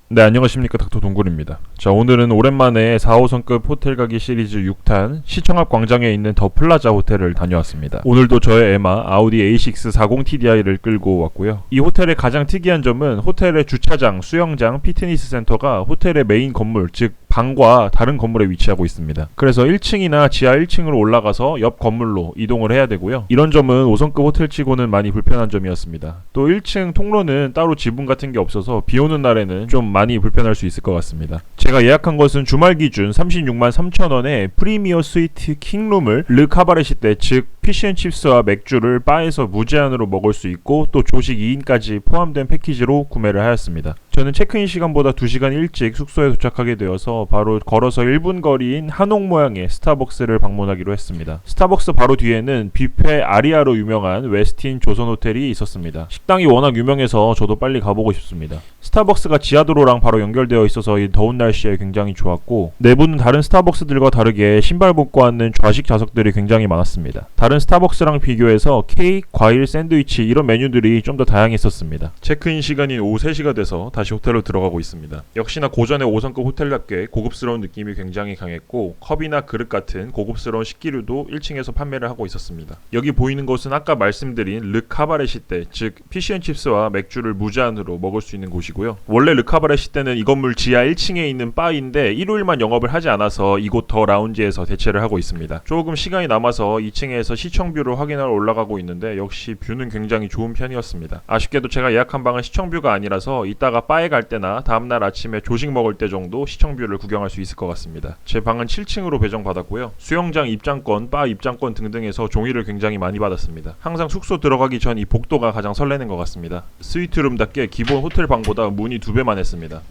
네, 안녕하십니까. 닥터 동굴입니다. 자, 오늘은 오랜만에 4호선급 호텔 가기 시리즈 6탄 시청 앞 광장에 있는 더 플라자 호텔을 다녀왔습니다. 오늘도 저의 에마 아우디 A6 40TDI를 끌고 왔고요. 이 호텔의 가장 특이한 점은 호텔의 주차장, 수영장, 피트니스 센터가 호텔의 메인 건물, 즉 방과 다른 건물에 위치하고 있습니다. 그래서 1층이나 지하 1층으로 올라가서 옆 건물로 이동을 해야 되고요. 이런 점은 5성급 호텔치고는 많이 불편한 점이었습니다. 또 1층 통로는 따로 지붕 같은 게 없어서 비 오는 날에는 좀 많이 불편할 수 있을 것 같습니다. 제가 예약한 것은 주말 기준 36만 3천원에 프리미어 스위트 킹룸을 르 카바레시떼, 즉 피쉬앤칩스와 맥주를 바에서 무제한으로 먹을 수 있고 또 조식 2인까지 포함된 패키지로 구매를 하였습니다. 저는 체크인 시간보다 2시간 일찍 숙소에 도착하게 되어서 바로 걸어서 1분 거리인 한옥 모양의 스타벅스를 방문하기로 했습니다. 스타벅스 바로 뒤에는 뷔페 아리아로 유명한 웨스틴 조선 호텔이 있었습니다. 식당이 워낙 유명해서 저도 빨리 가보고 싶습니다. 스타벅스가 지하도로랑 바로 연결되어 있어서 이 더운 날씨에 굉장히 좋았고, 내부는 다른 스타벅스들과 다르게 신발 벗고 앉는 좌식 좌석들이 굉장히 많았습니다. 다른 스타벅스랑 비교해서 케이크, 과일, 샌드위치 이런 메뉴들이 좀 더 다양했었습니다. 체크인 시간이 오후 3시가 돼서 다시 호텔로 들어가고 있습니다. 역시나 고전의 5성급 호텔답게 고급스러운 느낌이 굉장히 강했고, 컵이나 그릇 같은 고급스러운 식기류도 1층에서 판매를 하고 있었습니다. 여기 보이는 곳은 아까 말씀드린 르 카바레시떼, 즉 피쉬앤칩스와 맥주를 무제한으로 먹을 수 있는 곳이고요. 원래 르 카바레시떼는 이 건물 지하 1층에 있는 바인데 일요일만 영업을 하지 않아서 이곳 더 라운지에서 대체를 하고 있습니다. 조금 시간이 남아서 2층에서 시청뷰를 확인하러 올라가고 있는데 역시 뷰는 굉장히 좋은 편이었습니다. 아쉽게도 제가 예약한 방은 시청뷰가 아니라서 이따가 바에 갈 때나 다음날 아침에 조식 먹을 때 정도 시청뷰를 구경할 수 있을 것 같습니다. 제 방은 7층으로 배정받았고요. 수영장 입장권, 바 입장권 등등해서 종이를 굉장히 많이 받았습니다. 항상 숙소 들어가기 전 이 복도가 가장 설레는 것 같습니다. 스위트룸답게 기본 호텔 방보다 문이 2배만 했습니다.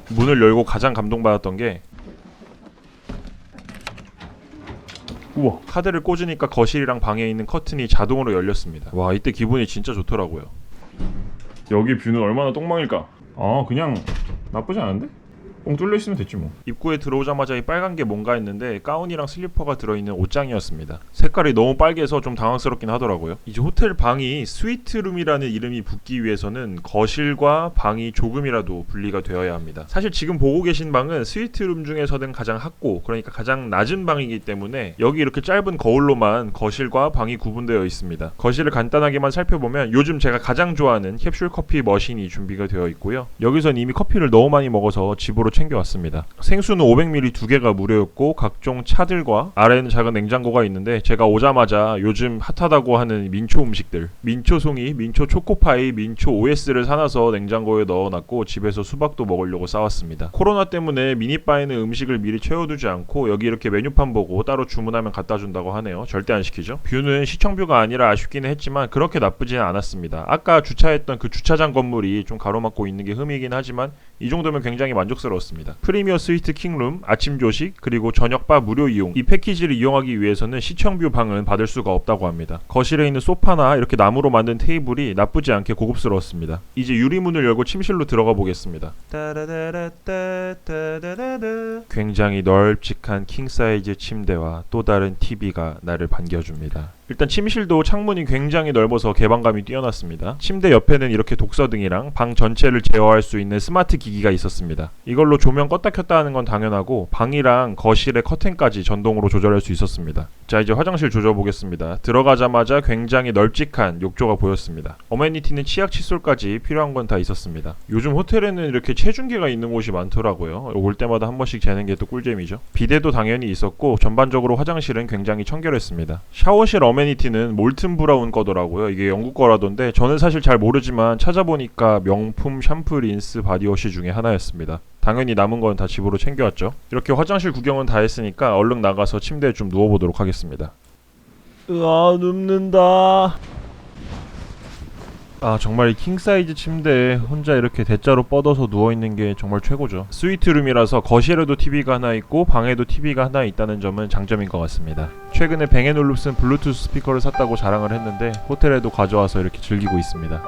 문을 열고 가장 감동받았던 게, 우와, 카드를 꽂으니까 거실이랑 방에 있는 커튼이 자동으로 열렸습니다. 와, 이때 기분이 진짜 좋더라고요. 여기 뷰는 얼마나 똥망일까? 그냥 나쁘지 않은데? 뻥 뚫려 있으면 됐지 뭐. 입구에 들어오자마자 이 빨간 게 뭔가 했는데 가운이랑 슬리퍼가 들어있는 옷장이었습니다. 색깔이 너무 빨개서 좀 당황스럽긴 하더라고요. 이제 호텔 방이 스위트룸이라는 이름이 붙기 위해서는 거실과 방이 조금이라도 분리가 되어야 합니다. 사실 지금 보고 계신 방은 스위트룸 중에서는 가장 학고, 그러니까 가장 낮은 방이기 때문에 여기 이렇게 짧은 거울로만 거실과 방이 구분되어 있습니다. 거실을 간단하게만 살펴보면 요즘 제가 가장 좋아하는 캡슐 커피 머신이 준비가 되어 있고요. 여기선 이미 커피를 너무 많이 먹어서 집으로 챙겨왔습니다. 생수는 500ml 2개가 무료였고 각종 차들과 아래는 작은 냉장고가 있는데, 제가 오자마자 요즘 핫하다고 하는 민초 음식들, 민초송이, 민초 초코파이, 민초 OS를 사놔서 냉장고에 넣어놨고 집에서 수박도 먹으려고 싸왔습니다. 코로나 때문에 미니바에는 음식을 미리 채워두지 않고 여기 이렇게 메뉴판 보고 따로 주문하면 갖다준다고 하네요. 절대 안 시키죠. 뷰는 시청뷰가 아니라 아쉽기는 했지만 그렇게 나쁘지는 않았습니다. 아까 주차했던 그 주차장 건물이 좀 가로막고 있는 게 흠이긴 하지만 이 정도면 굉장히 만족스러웠습니다. 프리미어 스위트 킹룸, 아침 조식, 그리고 저녁바 무료 이용, 이 패키지를 이용하기 위해서는 시청뷰 방은 받을 수가 없다고 합니다. 거실에 있는 소파나 이렇게 나무로 만든 테이블이 나쁘지 않게 고급스러웠습니다. 이제 유리문을 열고 침실로 들어가 보겠습니다. 굉장히 널찍한 킹사이즈 침대와 또 다른 TV가 나를 반겨줍니다. 일단 침실도 창문이 굉장히 넓어서 개방감이 뛰어났습니다. 침대 옆에는 이렇게 독서등이랑 방 전체를 제어할 수 있는 스마트 기기가 있었습니다. 이걸로 조명 껐다 켰다 하는 건 당연하고 방이랑 거실의 커튼까지 전동으로 조절할 수 있었습니다. 자, 이제 화장실 조져보겠습니다. 들어가자마자 굉장히 널찍한 욕조가 보였습니다. 어메니티는 치약 칫솔까지 필요한 건 다 있었습니다. 요즘 호텔에는 이렇게 체중계가 있는 곳이 많더라고요. 올 때마다 한 번씩 재는 게 또 꿀잼이죠. 비데도 당연히 있었고 전반적으로 화장실은 굉장히 청결했습니다. 샤워실 어메니티는 몰튼 브라운 거더라고요. 이게 영국 거라던데 저는 사실 잘 모르지만 찾아보니까 명품 샴푸, 린스, 바디워시 중에 하나였습니다. 당연히 남은 건 다 집으로 챙겨왔죠. 이렇게 화장실 구경은 다 했으니까 얼른 나가서 침대에 좀 누워보도록 하겠습니다. 눕는다. 정말 이 킹사이즈 침대에 혼자 이렇게 대자로 뻗어서 누워있는 게 정말 최고죠. 스위트룸이라서 거실에도 TV가 하나 있고 방에도 TV가 하나 있다는 점은 장점인 것 같습니다. 최근에 뱅앤올룹슨 블루투스 스피커를 샀다고 자랑을 했는데 호텔에도 가져와서 이렇게 즐기고 있습니다.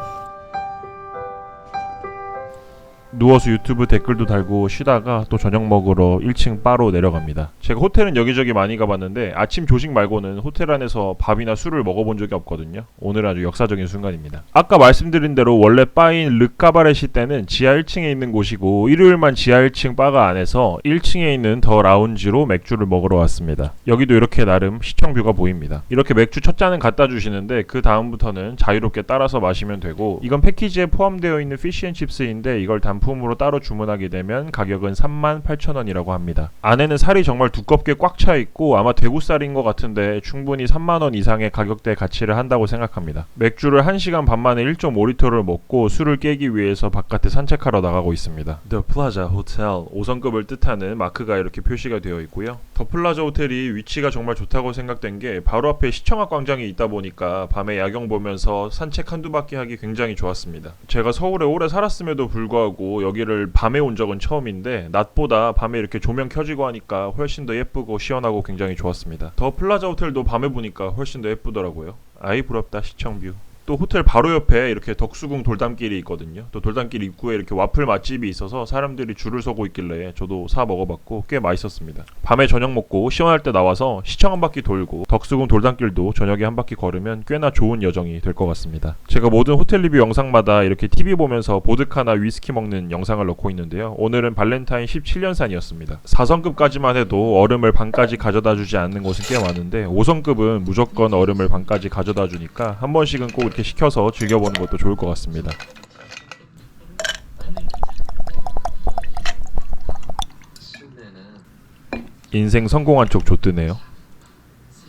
누워서 유튜브 댓글도 달고 쉬다가 또 저녁 먹으러 1층 바로 내려갑니다. 제가 호텔은 여기저기 많이 가봤는데 아침 조식 말고는 호텔 안에서 밥이나 술을 먹어본 적이 없거든요. 오늘 아주 역사적인 순간입니다. 아까 말씀드린 대로 원래 바인 르카바레시 때는 지하 1층에 있는 곳이고 일요일만 지하 1층 바가 안에서 1층에 있는 더 라운지로 맥주를 먹으러 왔습니다. 여기도 이렇게 나름 시청뷰가 보입니다. 이렇게 맥주 첫 잔은 갖다 주시는데 그 다음부터는 자유롭게 따라서 마시면 되고, 이건 패키지에 포함되어 있는 피쉬앤칩스인데 이걸 단품으로 따로 주문하게 되면 가격은 38,000원이라고 합니다. 안에는 살이 정말 두껍게 꽉 차 있고 아마 대구살인 것 같은데 충분히 3만원 이상의 가격대 가치를 한다고 생각합니다. 맥주를 1시간 반 만에 1.5리터를 먹고 술을 깨기 위해서 바깥에 산책하러 나가고 있습니다. The Plaza Hotel 5성급을 뜻하는 마크가 이렇게 표시가 되어 있고요. 더 플라자 호텔이 위치가 정말 좋다고 생각된 게 바로 앞에 시청학 광장이 있다 보니까 밤에 야경 보면서 산책 한두 바퀴 하기 굉장히 좋았습니다. 제가 서울에 오래 살았음에도 불구하고 여기를 밤에 온 적은 처음인데 낮보다 밤에 이렇게 조명 켜지고 하니까 훨씬 더 예쁘고 시원하고 굉장히 좋았습니다. 더 플라자 호텔도 밤에 보니까 훨씬 더 예쁘더라고요. 아이 부럽다 시청뷰. 또 호텔 바로 옆에 이렇게 덕수궁 돌담길이 있거든요. 또 돌담길 입구에 이렇게 와플 맛집이 있어서 사람들이 줄을 서고 있길래 저도 사 먹어봤고 꽤 맛있었습니다. 밤에 저녁 먹고 시원할 때 나와서 시청 한 바퀴 돌고 덕수궁 돌담길도 저녁에 한 바퀴 걸으면 꽤나 좋은 여정이 될 것 같습니다. 제가 모든 호텔 리뷰 영상마다 이렇게 TV 보면서 보드카나 위스키 먹는 영상을 넣고 있는데요. 오늘은 발렌타인 17년산이었습니다. 4성급까지만 해도 얼음을 반까지 가져다 주지 않는 곳은 꽤 많은데 5성급은 무조건 얼음을 반까지 가져다 주니까 한 번씩은 꼭 이렇게 시켜서 즐겨보는 것도 좋을 것 같습니다. 인생 성공한 쪽 좆드네요.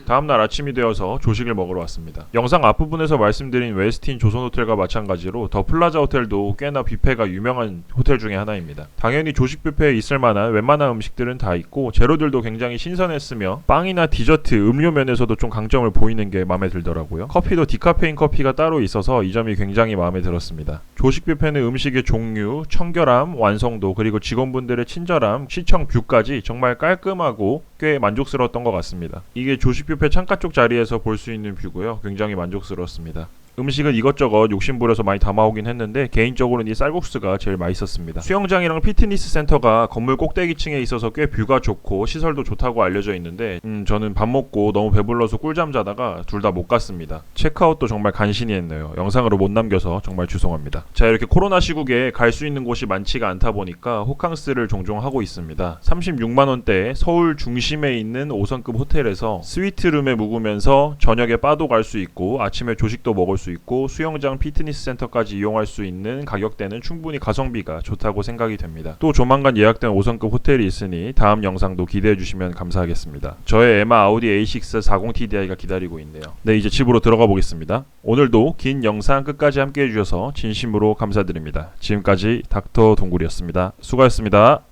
다음날 아침이 되어서 조식을 먹으러 왔습니다. 영상 앞부분에서 말씀드린 웨스틴 조선호텔과 마찬가지로 더 플라자 호텔도 꽤나 뷔페가 유명한 호텔 중에 하나입니다. 당연히 조식 뷔페에 있을 만한 웬만한 음식들은 다 있고 재료들도 굉장히 신선했으며 빵이나 디저트, 음료 면에서도 좀 강점을 보이는 게 마음에 들더라고요. 커피도 디카페인 커피가 따로 있어서 이 점이 굉장히 마음에 들었습니다. 조식 뷔페는 음식의 종류, 청결함, 완성도, 그리고 직원분들의 친절함, 시청 뷰까지 정말 깔끔하고 꽤 만족스러웠던 것 같습니다. 이게 조식 뷔페 창가 쪽 자리에서 볼 수 있는 뷰고요. 굉장히 만족스러웠습니다. 음식은 이것저것 욕심부려서 많이 담아오긴 했는데 개인적으로는 이 쌀국수가 제일 맛있었습니다. 수영장이랑 피트니스 센터가 건물 꼭대기층에 있어서 꽤 뷰가 좋고 시설도 좋다고 알려져 있는데 저는 밥 먹고 너무 배불러서 꿀잠 자다가 둘 다 못 갔습니다. 체크아웃도 정말 간신히 했네요. 영상으로 못 남겨서 정말 죄송합니다. 자, 이렇게 코로나 시국에 갈 수 있는 곳이 많지가 않다 보니까 호캉스를 종종 하고 있습니다. 36만원대에 서울 중심에 있는 5성급 호텔에서 스위트룸에 묵으면서 저녁에 바도 갈 수 있고 아침에 조식도 먹을 수 있고 수영장, 피트니스 센터까지 이용할 수 있는 가격대는 충분히 가성비가 좋다고 생각이 됩니다. 또 조만간 예약된 5성급 호텔이 있으니 다음 영상도 기대해 주시면 감사하겠습니다. 저의 에마 아우디 A6 40TDI가 기다리고 있네요. 네, 이제 집으로 들어가 보겠습니다. 오늘도 긴 영상 끝까지 함께 해주셔서 진심으로 감사드립니다. 지금까지 닥터 동굴이었습니다. 수고하셨습니다.